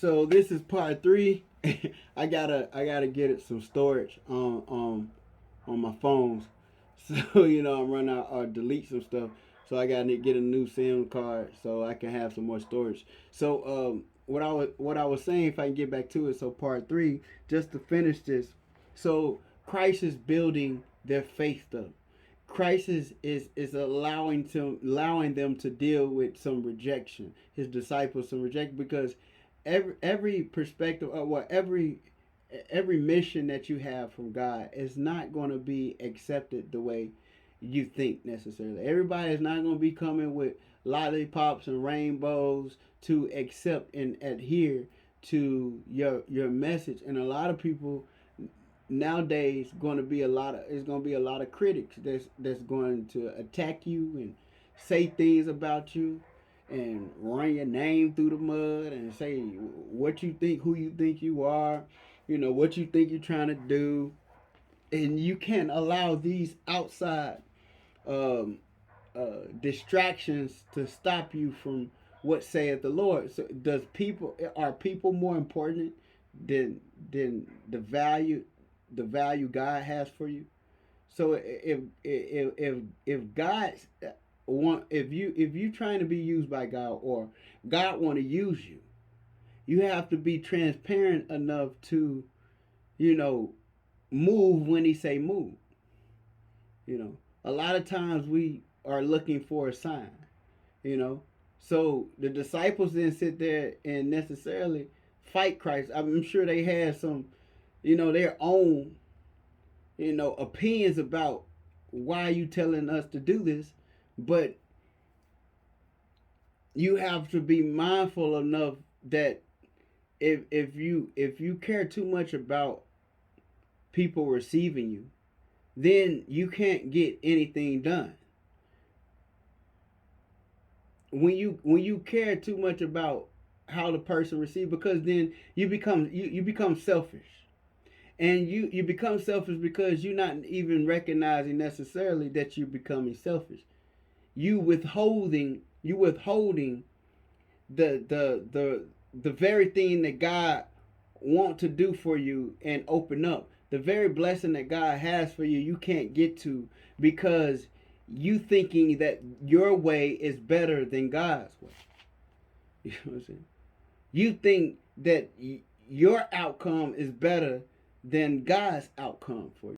So this is part three. I gotta get it some storage on my phones. So I'm running out or delete some stuff. So I gotta get a new SIM card so I can have some more storage. So what I was saying, if I can get back to it. So part three, just to finish this. So Christ is building their faith up. Christ is allowing them to deal with some rejection. His disciples some rejection because every perspective or what every mission that you have from God is not going to be accepted the way you think necessarily. Everybody is not going to be coming with lollipops and rainbows to accept and adhere to your message. And a lot of people nowadays going to be a lot of it's going to be a lot of critics that's going to attack you and say things about you and run your name through the mud and say what you think, who you think you are, what you think you're trying to do. And you can't allow these outside um, distractions to stop you from what saith the Lord. So are people more important than the value God has for you? So if God if you trying to be used by God, or God want to use you, you have to be transparent enough to you know move when He say move. A lot of times we are looking for a sign. You know, so the disciples didn't sit there and necessarily fight Christ. I'm sure they had some, their own, opinions about why you telling us to do this, but you have to be mindful enough that if you care too much about people receiving you, then you can't get anything done. When you care too much about how the person receives, because then you become selfish, and you become selfish because you're not even recognizing necessarily that you're becoming selfish. You withholding the very thing that God want to do for you and open up. The very blessing that God has for you, you can't get to because you thinking that your way is better than God's way. You know what I'm saying? You think that your outcome is better than God's outcome for you.